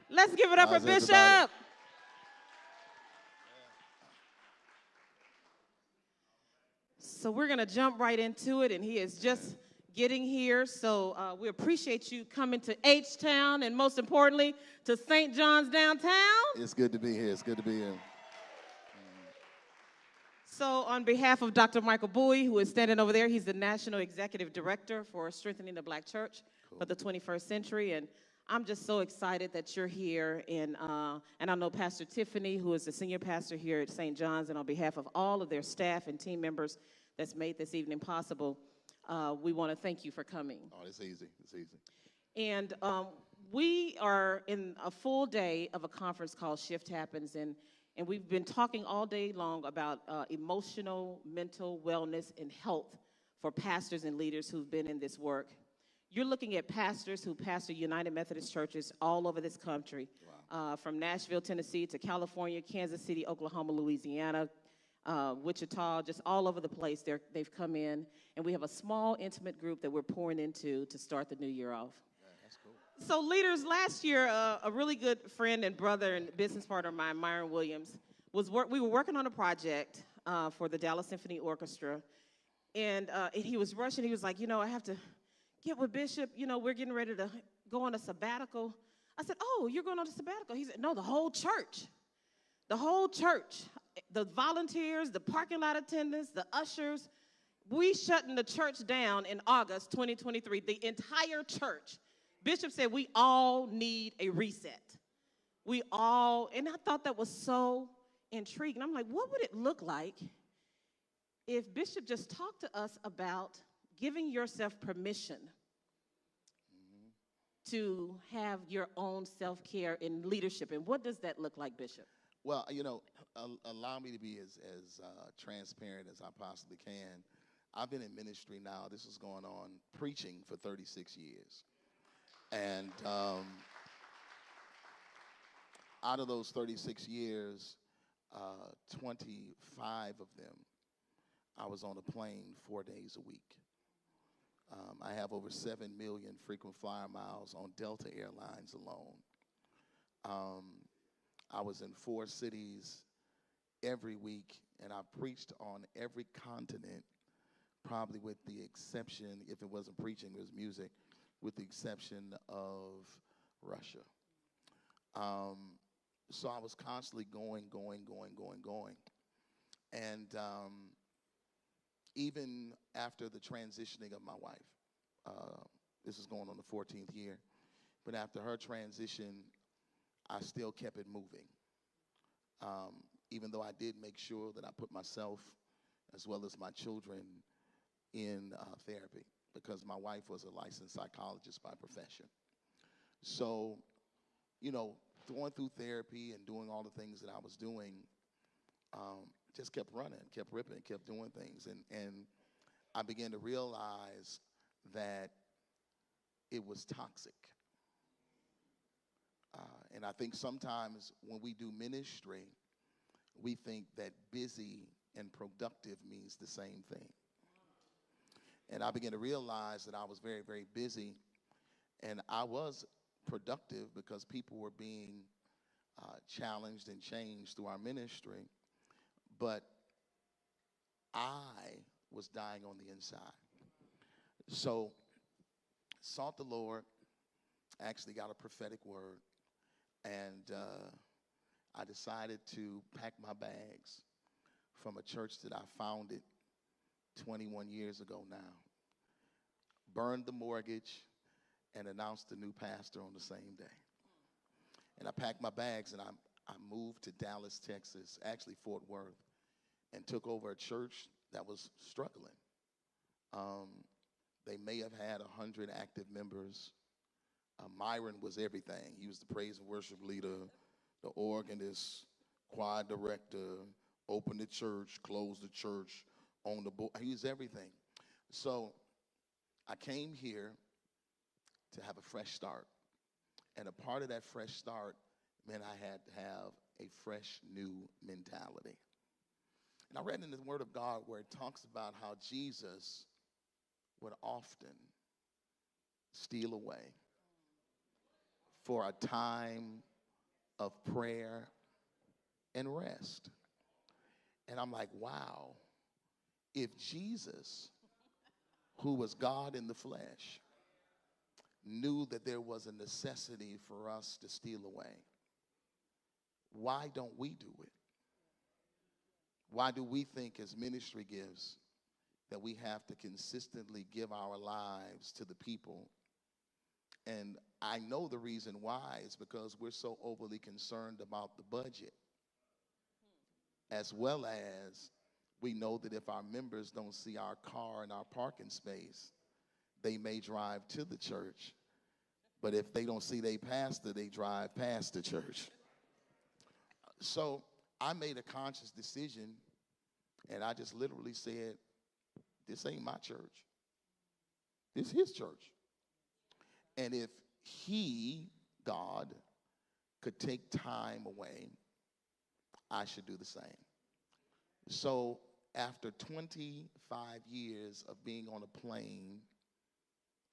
Let's give it up for How's everybody? Bishop. So we're going to jump right into it, and he is just getting here. So we appreciate you coming to H-Town, and most importantly, to St. John's downtown. It's good to be here. It's good to be here. So on behalf of Dr. Michael Bowie, who is standing over there, he's the National Executive Director for Strengthening the Black Church for the 21st Century. And I'm just so excited that you're here. And I know Pastor Tiffany, who is the senior pastor here at St. John's, and on behalf of all of their staff and team members that's made this evening possible, we want to thank you for coming. Oh, it's easy. It's easy. And we are in a full day of a conference called Shift Happens, and we've been talking all day long about emotional, mental wellness and health for pastors and leaders who've been in this work. You're looking at pastors who pastor United Methodist churches all over this country, from Nashville, Tennessee, to California, Kansas City, Oklahoma, Louisiana, Wichita, just all over the place. They've come in, and we have a small, intimate group that we're pouring into to start the new year off. That's cool. So leaders, last year, a really good friend and brother and business partner of mine, Myron Williams, we were working on a project for the Dallas Symphony Orchestra, and he was rushing. He was like, I have to get with Bishop. We're getting ready to go on a sabbatical. I said, oh, you're going on a sabbatical? He said, no, the whole church. The whole church, the volunteers, the parking lot attendants, the ushers, we shutting the church down in August 2023, the entire church. Bishop said we all need a reset. And I thought that was so intriguing. I'm like, what would it look like if Bishop just talked to us about giving yourself permission to have your own self-care in leadership? And what does that look like, Bishop? Well, allow me to be as transparent as I possibly can. I've been in ministry now. This is going on preaching for 36 years. And out of those 36 years, 25 of them, I was on a plane 4 days a week. I have over 7 million frequent flyer miles on Delta Airlines alone. I was in 4 cities every week, and I preached on every continent, probably with the exception, if it wasn't preaching, it was music, with the exception of Russia. So I was constantly going. And even after the transitioning of my wife, this is going on the 14th year, but after her transition, I still kept it moving. Even though I did make sure that I put myself as well as my children in therapy, because my wife was a licensed psychologist by profession. So, going through therapy and doing all the things that I was doing, just kept running, kept ripping, kept doing things. And I began to realize that it was toxic. And I think sometimes when we do ministry, we think that busy and productive means the same thing. And I began to realize that I was very, very busy, and I was productive because people were being challenged and changed through our ministry, but I was dying on the inside. So, sought the Lord, actually got a prophetic word, and I decided to pack my bags from a church that I founded 21 years ago now, burned the mortgage, and announced the new pastor on the same day. And I packed my bags, and I moved to Dallas, Texas, actually Fort Worth, and took over a church that was struggling. They may have had 100 active members. Myron was everything. He was the praise and worship leader, the organist, choir director, opened the church, closed the church, on the board. He was everything. So I came here to have a fresh start. And a part of that fresh start meant I had to have a fresh new mentality. And I read in the Word of God where it talks about how Jesus would often steal away for a time of prayer and rest. And I'm like, wow, if Jesus, who was God in the flesh, knew that there was a necessity for us to steal away, why don't we do it? Why do we think as ministry gives that we have to consistently give our lives to the people? And I know the reason why is because we're so overly concerned about the budget, as well as we know that if our members don't see our car in our parking space, they may drive to the church. But if they don't see their pastor, they drive past the church. So I made a conscious decision, and I just literally said, this ain't my church. This is his church. And if he, God, could take time away, I should do the same. So after 25 years of being on a plane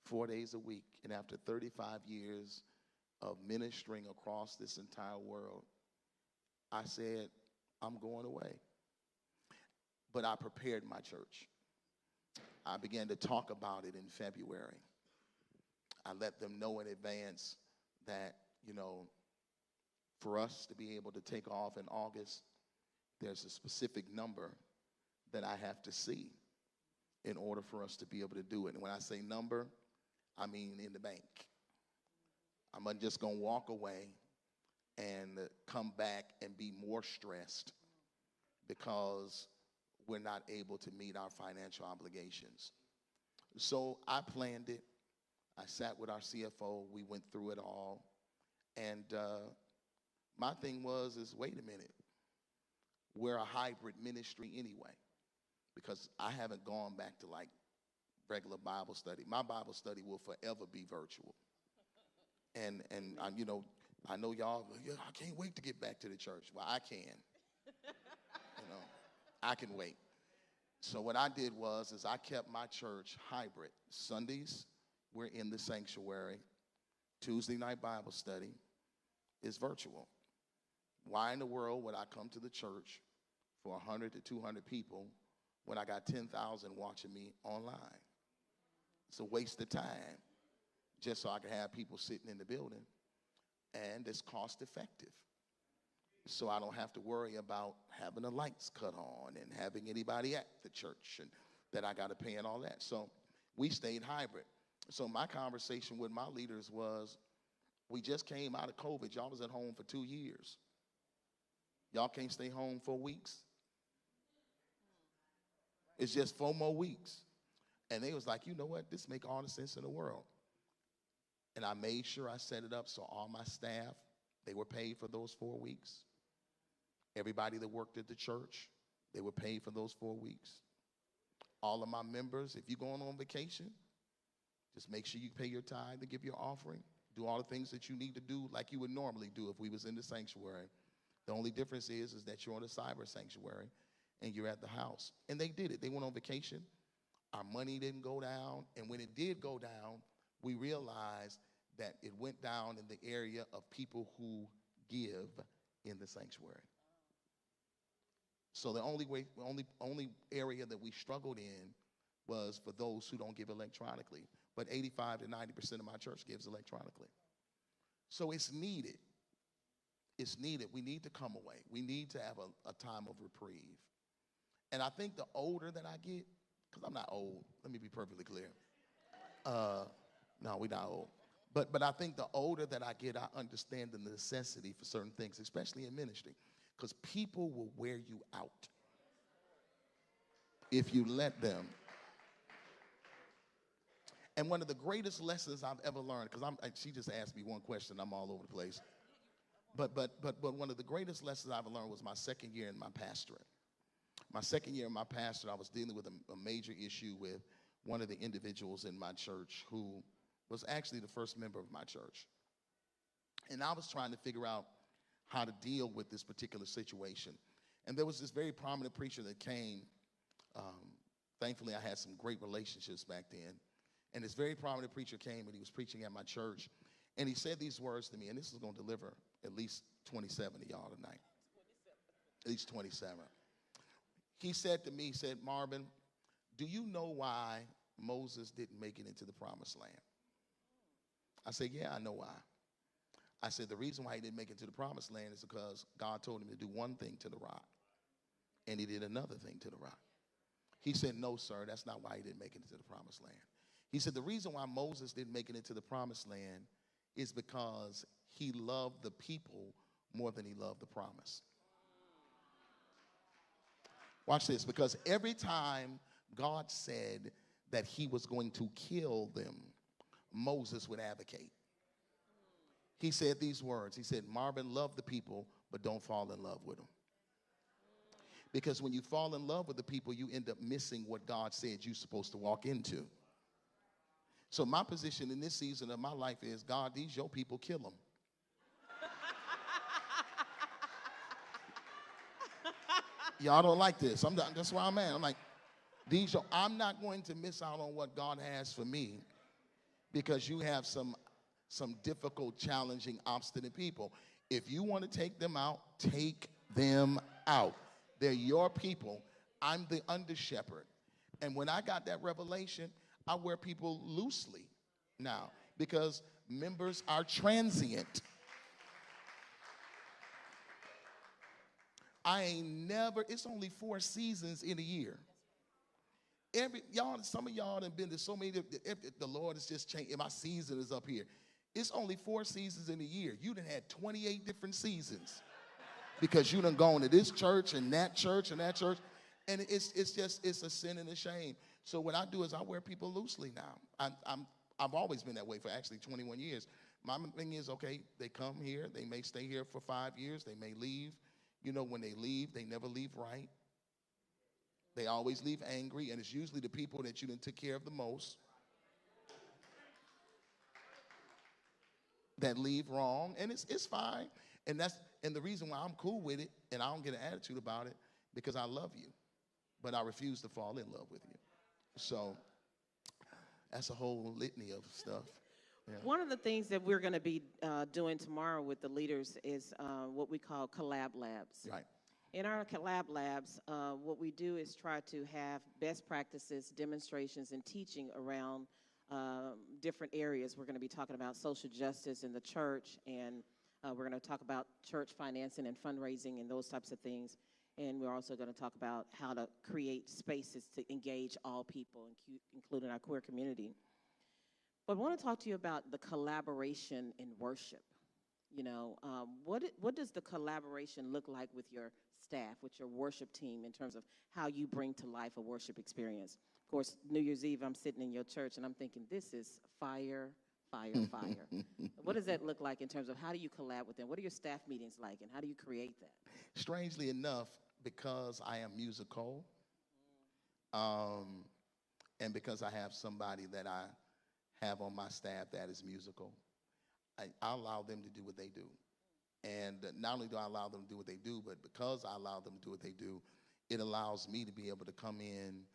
4 days a week, and after 35 years of ministering across this entire world, I said, I'm going away. But I prepared my church. I began to talk about it in February. I let them know in advance that, for us to be able to take off in August, there's a specific number that I have to see in order for us to be able to do it. And when I say number, I mean in the bank. I'm not just going to walk away and come back and be more stressed because we're not able to meet our financial obligations. So I planned it. I sat with our CFO. We went through it all. And my thing is wait a minute. We're a hybrid ministry anyway, because I haven't gone back to like regular Bible study. My Bible study will forever be virtual. And I know y'all, I can't wait to get back to the church. Well, I can. I can wait. So what I did is I kept my church hybrid. Sundays, we're in the sanctuary. Tuesday night Bible study is virtual. Why in the world would I come to the church for 100 to 200 people when I got 10,000 watching me online? It's a waste of time just so I can have people sitting in the building, and it's cost effective. So I don't have to worry about having the lights cut on and having anybody at the church and that I got to pay and all that. So we stayed hybrid. So my conversation with my leaders was, we just came out of COVID. Y'all was at home for 2 years. Y'all can't stay home 4 weeks? It's just 4 more weeks. And they was like, you know what? This make all the sense in the world. And I made sure I set it up so all my staff, they were paid for those 4 weeks. Everybody that worked at the church, they were paid for those 4 weeks. All of my members, if you're going on vacation, just make sure you pay your tithe and give your offering. Do all the things that you need to do like you would normally do if we was in the sanctuary. The only difference is that you're on a cyber sanctuary and you're at the house. And they did it. They went on vacation. Our money didn't go down. And when it did go down, we realized that it went down in the area of people who give in the sanctuary. So the only area that we struggled in was for those who don't give electronically. But 85 to 90% of my church gives electronically. So it's needed. It's needed. We need to come away. We need to have a time of reprieve. And I think the older that I get, because I'm not old, let me be perfectly clear. No, we're not old. But I think the older that I get, I understand the necessity for certain things, especially in ministry, because people will wear you out if you let them. And one of the greatest lessons I've ever learned, because she just asked me one question, I'm all over the place. But one of the greatest lessons I've learned was my second year in my pastorate. My second year in my pastorate, I was dealing with a major issue with one of the individuals in my church who was actually the first member of my church. And I was trying to figure out how to deal with this particular situation. And there was this very prominent preacher that came. Thankfully, I had some great relationships back then. And this very prominent preacher came, and he was preaching at my church. And he said these words to me, and this is going to deliver at least 27 of y'all tonight. At least 27. He said to me, he said, Marvin, do you know why Moses didn't make it into the promised land? I said, yeah, I know why. I said, the reason why he didn't make it to the promised land is because God told him to do one thing to the rock, and he did another thing to the rock. He said, no, sir, that's not why he didn't make it into the promised land. He said, the reason why Moses didn't make it into the promised land is because he loved the people more than he loved the promise. Watch this, because every time God said that he was going to kill them, Moses would advocate. He said these words. He said, Marvin, love the people, but don't fall in love with them. Because when you fall in love with the people, you end up missing what God said you're supposed to walk into. So my position in this season of my life is, God, these your people, kill them. Y'all don't like this. That's where I'm at. I'm like, I'm not going to miss out on what God has for me because you have some difficult, challenging, obstinate people. If you want to take them out, take them out. They're your people. I'm the under shepherd. And when I got that revelation, I wear people loosely now because members are transient. It's only 4 seasons in a year. Some of y'all have been to so many, the Lord has just changed, my season is up here. It's only 4 seasons in a year. You done had 28 different seasons because you done gone to this church and that church and that church. And it's a sin and a shame. So what I do is I wear people loosely now. I've always been that way for actually 21 years. My thing is, okay, they come here, they may stay here for 5 years, they may leave. You know, when they leave, they never leave right. They always leave angry, and it's usually the people that you didn't take care of the most that leave wrong, and it's fine. And the reason why I'm cool with it, and I don't get an attitude about it, because I love you, but I refuse to fall in love with you. So that's a whole litany of stuff. Yeah. One of the things that we're going to be doing tomorrow with the leaders is what we call collab labs. Right. In our collab labs, what we do is try to have best practices, demonstrations, and teaching around different areas. We're going to be talking about social justice in the church, and we're going to talk about church financing and fundraising and those types of things. And we're also going to talk about how to create spaces to engage all people, including our queer community. But I want to talk to you about the collaboration in worship. You know, what does the collaboration look like with your staff, with your worship team, in terms of how you bring to life a worship experience? Of course, New Year's Eve, I'm sitting in your church, and I'm thinking, this is fire, fire, fire. What does that look like in terms of how do you collab with them? What are your staff meetings like, and how do you create that? Strangely enough, because I am musical, and because I have somebody that I have on my staff that is musical, I allow them to do what they do. And not only do I allow them to do what they do, but because I allow them to do what they do, it allows me to be able to come in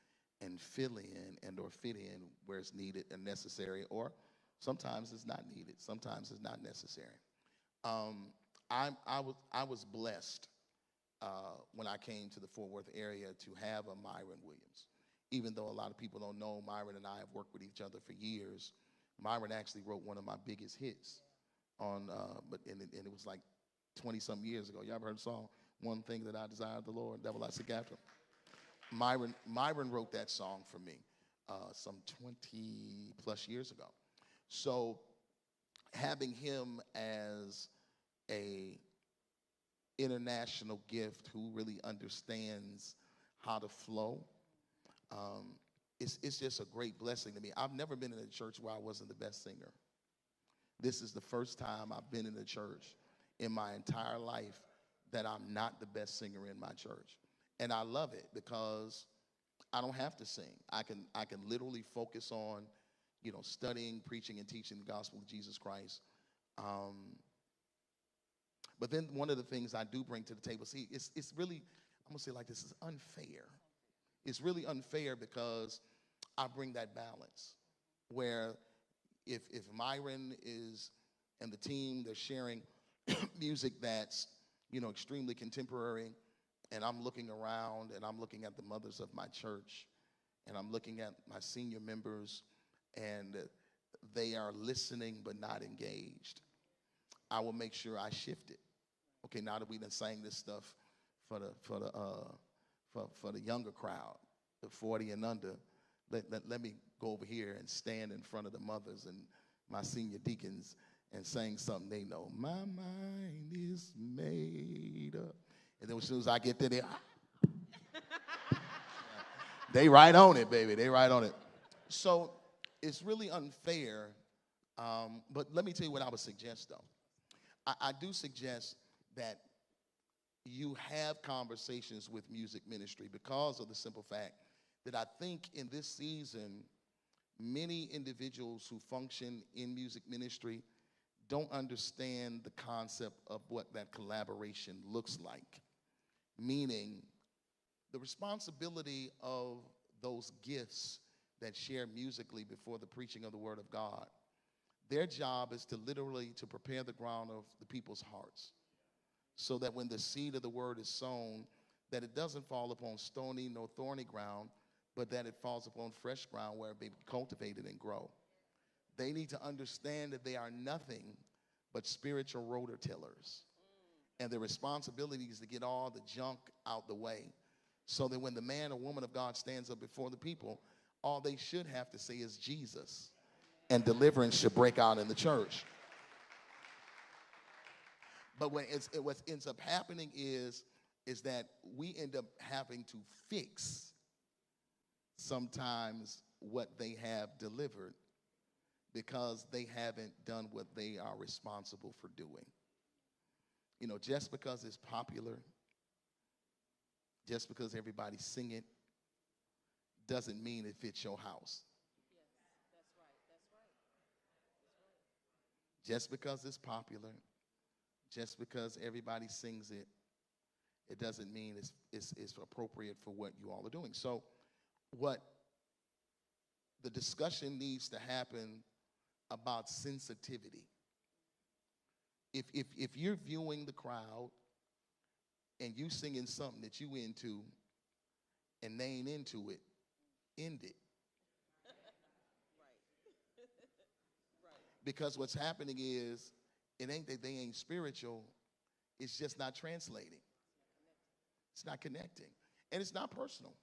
and fill in and or fit in where it's needed and necessary, or sometimes it's not needed. Sometimes it's not necessary. I was blessed when I came to the Fort Worth area to have a Myron Williams. Even though a lot of people don't know, Myron and I have worked with each other for years. Myron actually wrote one of my biggest hits and it was like 20-some years ago. You ever heard the song, One Thing That I Desire of the Lord, Devil I Seek After? Myron wrote that song for me some 20-plus years ago. So having him as a international gift who really understands how to flow, it's just a great blessing to me. I've never been in a church where I wasn't the best singer. This is the first time I've been in a church in my entire life that I'm not the best singer in my church. And I love it because I don't have to sing. I can literally focus on, studying, preaching, and teaching the gospel of Jesus Christ. But then one of the things I do bring to the table, it's really, I'm going to say like this, is unfair. It's really unfair because I bring that balance where if Myron is and the team, they're sharing music that's, extremely contemporary. And I'm looking around and I'm looking at the mothers of my church and I'm looking at my senior members and they are listening but not engaged. I will make sure I shift it. Okay, now that we done sang this stuff for the younger crowd, the 40 and under, let me go over here and stand in front of the mothers and my senior deacons and sing something they know. My mind is made up. And then as soon as I get there, they right on it, baby. They right on it. So it's really unfair. But let me tell you what I would suggest, though. I do suggest that you have conversations with music ministry because of the simple fact that I think in this season, many individuals who function in music ministry don't understand the concept of what that collaboration looks like. Meaning, the responsibility of those gifts that share musically before the preaching of the Word of God, their job is to literally to prepare the ground of the people's hearts so that when the seed of the Word is sown, that it doesn't fall upon stony nor thorny ground, but that it falls upon fresh ground where it may be cultivated and grow. They need to understand that they are nothing but spiritual rototillers. And their responsibility is to get all the junk out the way so that when the man or woman of God stands up before the people, all they should have to say is Jesus. And deliverance should break out in the church. But what ends up happening is that we end up having to fix sometimes what they have delivered because they haven't done what they are responsible for doing. Just because it's popular, just because everybody sing it, doesn't mean it fits your house. Just because it's popular, just because everybody sings it, it doesn't mean it's appropriate for what you all are doing. So what the discussion needs to happen about sensitivity. If you're viewing the crowd and you singing something that you into and they ain't into it, end it. Because what's happening is it ain't that they ain't spiritual, it's just not translating. It's not connecting. And it's not personal.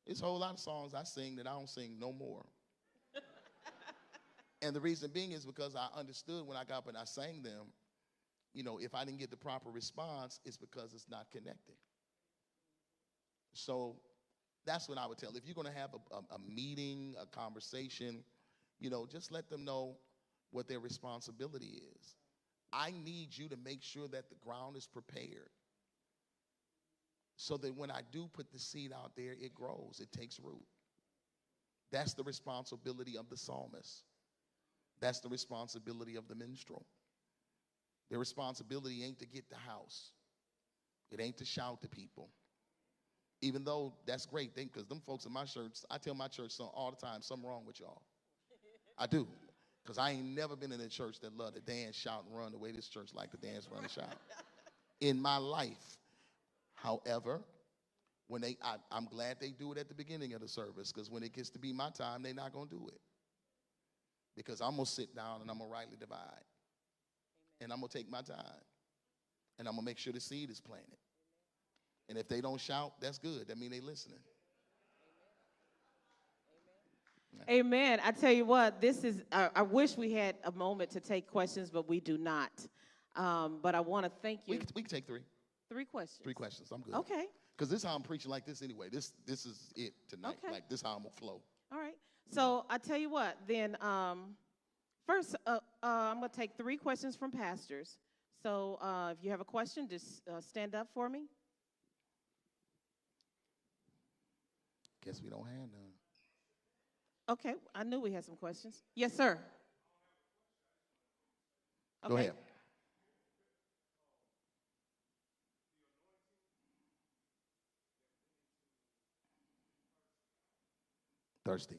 There's a whole lot of songs I sing that I don't sing no more. And the reason being is because I understood when I got up and I sang them, if I didn't get the proper response, it's because it's not connecting. So that's what I would tell. If you're going to have a meeting, a conversation, just let them know what their responsibility is. I need you to make sure that the ground is prepared so that when I do put the seed out there, it grows, it takes root. That's the responsibility of the psalmist. That's the responsibility of the minstrel. Their responsibility ain't to get the house. It ain't to shout to people. Even though that's great, because them folks in my church, I tell my church all the time, something wrong with y'all. I do. Because I ain't never been in a church that loved to dance, shout, and run the way this church like to dance, run, and shout. In my life. However, I'm glad they do it at the beginning of the service, because when it gets to be my time, they're not going to do it. Because I'm going to sit down and I'm going to rightly divide. And I'm going to take my time. And I'm going to make sure the seed is planted. And if they don't shout, that's good. That means they're listening. Amen. I tell you what, I wish we had a moment to take questions, but we do not. But I want to thank you. We can take three. 3 questions. 3 questions. I'm good. Okay. Because this is how I'm preaching like this anyway. This is it tonight. Okay. Like this is how I'm going to flow. All right. So I tell you what, then first I'm going to take 3 questions from pastors. So if you have a question, just stand up for me. Guess we don't have none. Okay. I knew we had some questions. Yes, sir. Okay. Go ahead. Thirsty.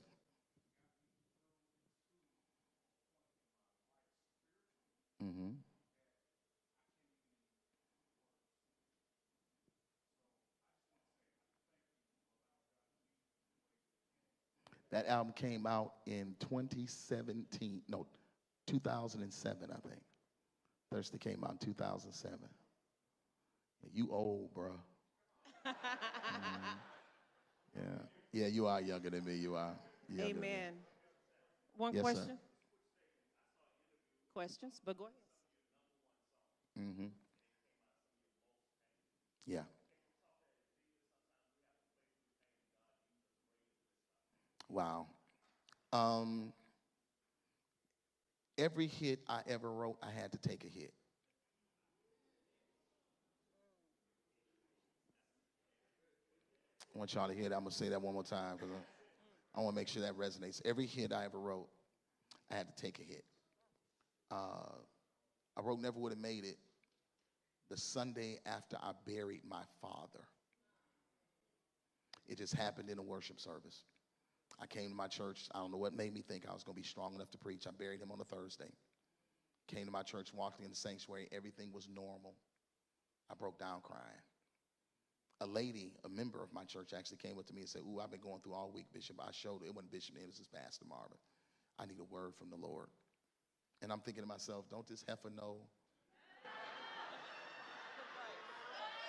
That album came out in 2007, I think. Thirsty came out in 2007. You old, bro. Yeah. Yeah, you are younger than me. You are. Younger than me. Amen. One Yes, question? sir. Questions, but go ahead. Mm-hmm. Yeah. Wow. Um, every hit I ever wrote, I had to take a hit. I want y'all to hear that. I'm going to say that one more time because I want to make sure that resonates. Every hit I ever wrote, I had to take a hit. I wrote Never Would Have Made It the Sunday after I buried my father. It just happened in a worship service. I came to my church. I don't know what made me think I was going to be strong enough to preach. I buried him on a Thursday. Came to my church, walked in the sanctuary. Everything was normal. I broke down crying. A lady, a member of my church, actually came up to me and said, "Ooh, I've been going through all week, Bishop." I showed her. It wasn't Bishop, it was his Pastor Marvin. I need a word from the Lord. And I'm thinking to myself, don't this heifer know?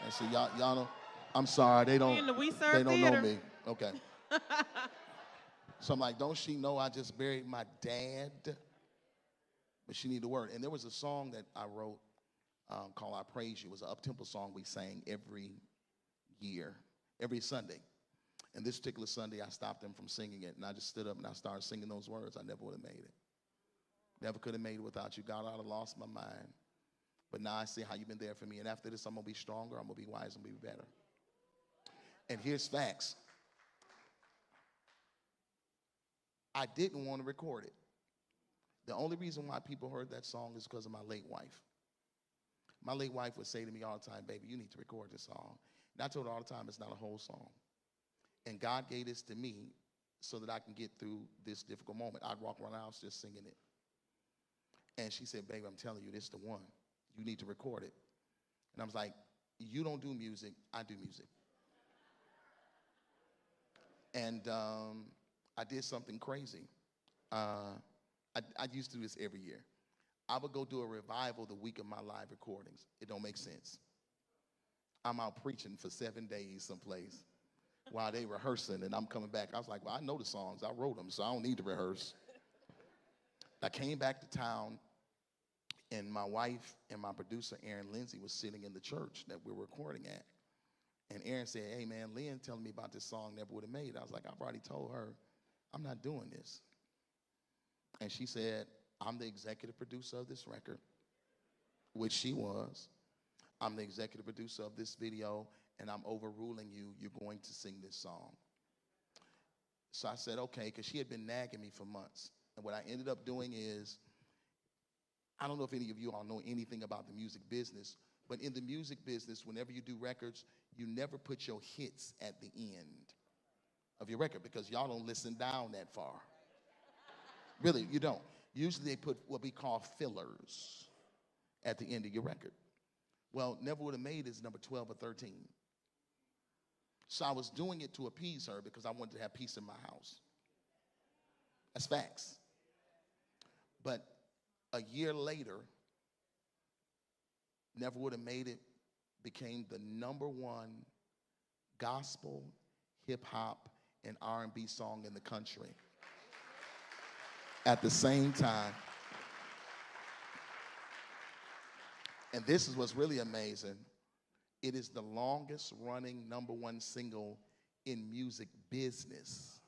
And so y'all don't, I'm sorry, they don't know me. Okay. So I'm like, don't she know I just buried my dad? But she needed a word. And there was a song that I wrote called I Praise You. It was an up-tempo song we sang every year, every Sunday. And this particular Sunday, I stopped them from singing it. And I just stood up and I started singing those words. I never would have made it. Never could have made it without you. God, I'd have lost my mind. But now I see how you've been there for me. And after this, I'm going to be stronger. I'm going to be wiser. I'm going to be better. And here's facts. I didn't want to record it. The only reason why people heard that song is because of my late wife. My late wife would say to me all the time, "Baby, you need to record this song." And I told her all the time, it's not a whole song. And God gave this to me so that I can get through this difficult moment. I'd walk around the house just singing it. And she said, "Baby, I'm telling you, this is the one. You need to record it." And I was like, "You don't do music, I do music." And I did something crazy. I used to do this every year. I would go do a revival the week of my live recordings. It don't make sense. I'm out preaching for 7 days someplace while they rehearsing, and I'm coming back. I was like, well, I know the songs. I wrote them, so I don't need to rehearse. I came back to town, and my wife and my producer, Aaron Lindsay, was sitting in the church that we were recording at. And Aaron said, "Hey, man, Lynn telling me about this song Never Would Have Made It." I was like, "I've already told her I'm not doing this." And she said, "I'm the executive producer of this record," which she was. "I'm the executive producer of this video, and I'm overruling you. You're going to sing this song." So I said, okay, because she had been nagging me for months. And what I ended up doing is, I don't know if any of you all know anything about the music business, but in the music business, whenever you do records, you never put your hits at the end of your record because y'all don't listen down that far. Really, you don't. Usually they put what we call fillers at the end of your record. Well, Never Would Have Made is number 12 or 13. So I was doing it to appease her because I wanted to have peace in my house. That's facts. But a year later, Never Would Have Made It became the #1 gospel, hip hop, and R&B song in the country. At the same time. And this is what's really amazing. It is the longest running #1 single in music business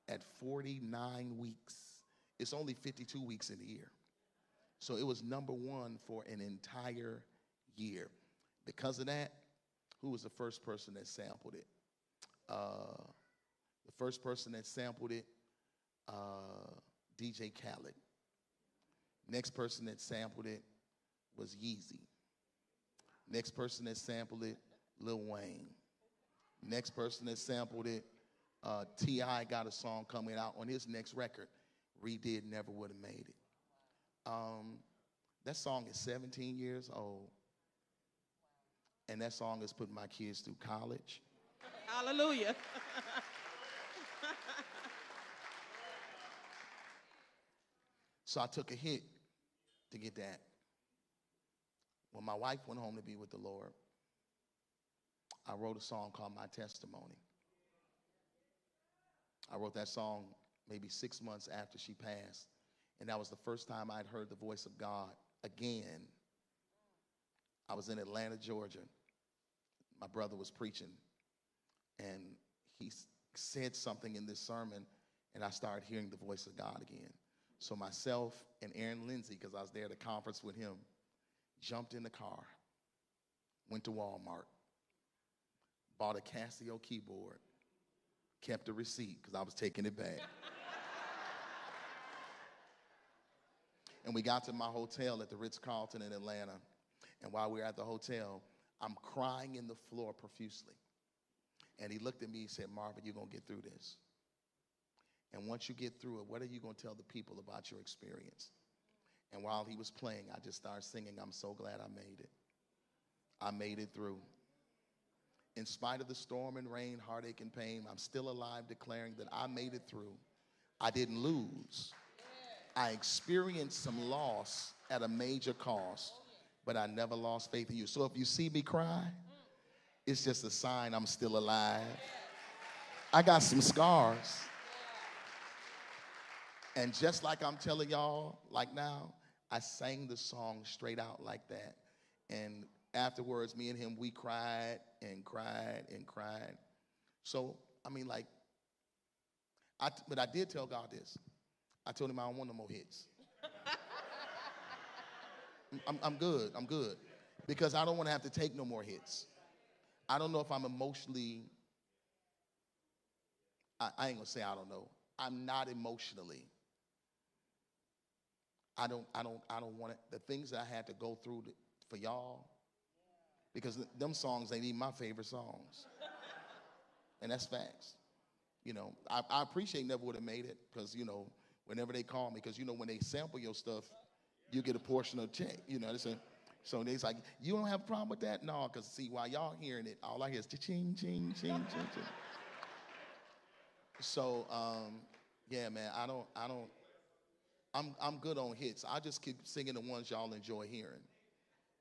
at 49 weeks. It's only 52 weeks in a year. So it was #1 for an entire year. Because of that, who was the first person that sampled it? The first person that sampled it, DJ Khaled. Next person that sampled it was Yeezy. Next person that sampled it, Lil Wayne. Next person that sampled it, T.I. got a song coming out on his next record, redid Never Would Have Made It. That song is 17 years old, and that song has put my kids through college. Hallelujah. So I took a hit to get that. When my wife went home to be with the Lord, I wrote a song called My Testimony. I wrote that song maybe 6 months after she passed, and that was the first time I'd heard the voice of God again. I was in Atlanta, Georgia. My brother was preaching, and he said something in this sermon, and I started hearing the voice of God again. So myself and Aaron Lindsay, because I was there at a conference with him, jumped in the car, went to Walmart, bought a Casio keyboard, kept a receipt because I was taking it back. And we got to my hotel at the Ritz-Carlton in Atlanta. And while we were at the hotel, I'm crying in the floor profusely. And he looked at me and said, Marvin, you're going to get through this. And once you get through it, what are you going to tell the people about your experience? And while he was playing, I just started singing, I'm so glad I made it. I made it through. In spite of the storm and rain, heartache and pain, I'm still alive, declaring that I made it through. I didn't lose. I experienced some loss at a major cost, but I never lost faith in you. So if you see me cry, it's just a sign I'm still alive. I got some scars. And just like I'm telling y'all, like now, I sang the song straight out like that. And afterwards, me and him, we cried and cried and cried. So, I mean, like, but I did tell God this. I told him I don't want no more hits. I'm good. I'm good. Because I don't want to have to take no more hits. I don't know if I'm emotionally, I ain't going to say I don't know. I'm not emotionally. I don't want it. The things that I had to go through for y'all, because them songs ain't even my favorite songs. And that's facts. You know, I appreciate Never Would Have Made It, because, you know, whenever they call me, because, you know, when they sample your stuff, you get a portion of the check, you know. So they's like, you don't have a problem with that? No, because, see, while y'all hearing it, all I hear is ching, ching, ching, ching, ching. So, yeah, man, I'm good on hits. I just keep singing the ones y'all enjoy hearing.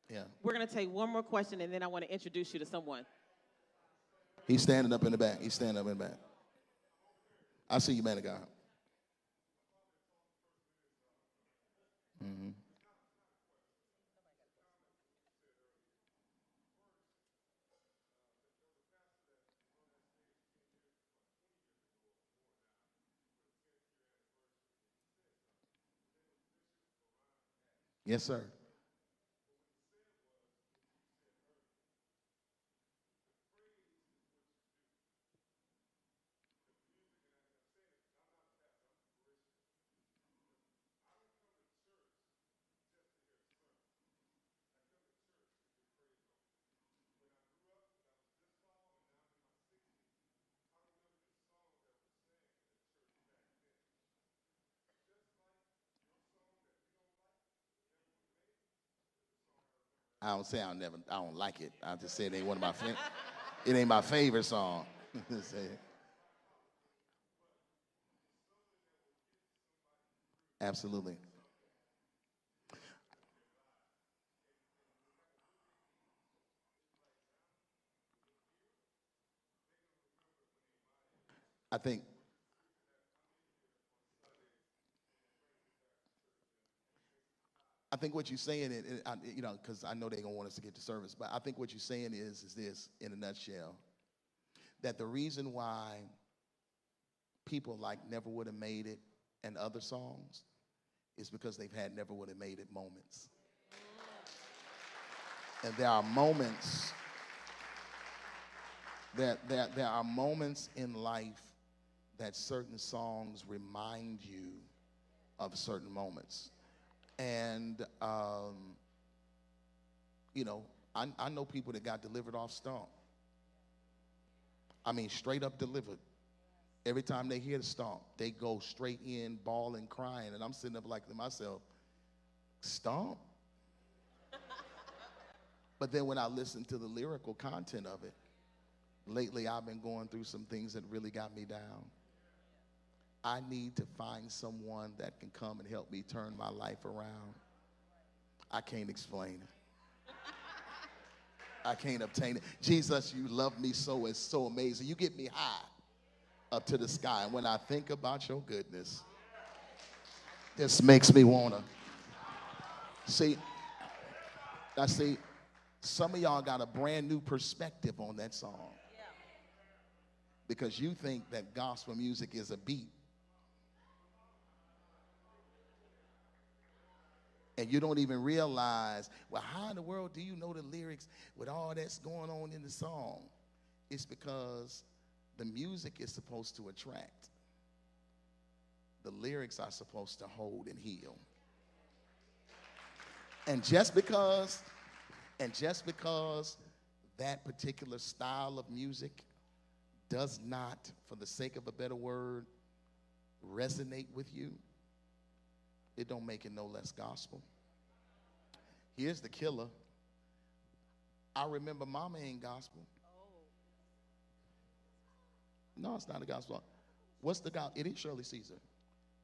Yeah. We're going to take one more question, and then I want to introduce you to someone. He's standing up in the back. He's standing up in the back. I see you, man of God. Mm-hmm. Yes, sir. I don't say I don't like it. I just say it ain't one of my it ain't my favorite song. Absolutely. I think what you're saying, you know, because I know they're gonna want us to get to service, but I think what you're saying is this, in a nutshell, that the reason why people like Never Would Have Made It and other songs is because they've had Never Would Have Made It moments. And there are moments there are moments in life that certain songs remind you of certain moments. And, you know, I know people that got delivered off stomp. I mean, straight up delivered. Every time they hear the stomp, they go straight in, bawling, crying. And I'm sitting up like to myself, stomp? But then when I listen to the lyrical content of it, lately I've been going through some things that really got me down. I need to find someone that can come and help me turn my life around. I can't explain it. I can't obtain it. Jesus, you love me so, it's so amazing. You get me high up to the sky. And when I think about your goodness, this makes me want to. See, some of y'all got a brand new perspective on that song. Because you think that gospel music is a beat. And you don't even realize, well, how in the world do you know the lyrics with all that's going on in the song? It's because the music is supposed to attract. The lyrics are supposed to hold and heal. And just because that particular style of music does not, for the sake of a better word, resonate with you, it don't make it no less gospel. Here's the killer. I remember Mama ain't gospel. No, it's not a gospel. What's the gospel? It is Shirley Caesar.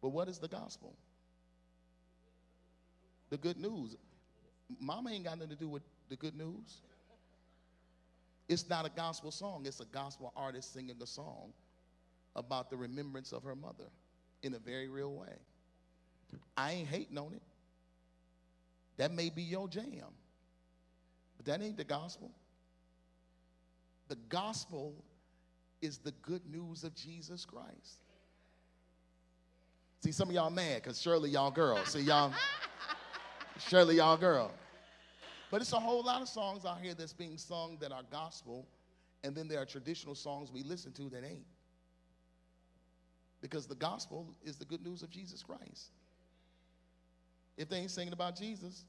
But what is the gospel? The good news. Mama ain't got nothing to do with the good news. It's not a gospel song. It's a gospel artist singing a song about the remembrance of her mother in a very real way. I ain't hating on it. That may be your jam, but that ain't the gospel. The gospel is the good news of Jesus Christ. See, some of y'all mad because Shirley y'all girl. See, y'all, Shirley y'all girl. But it's a whole lot of songs out here that's being sung that are gospel, and then there are traditional songs we listen to that ain't. Because the gospel is the good news of Jesus Christ. If they ain't singing about Jesus,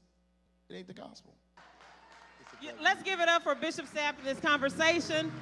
it ain't the gospel. Let's give it up for Bishop Sapp in this conversation.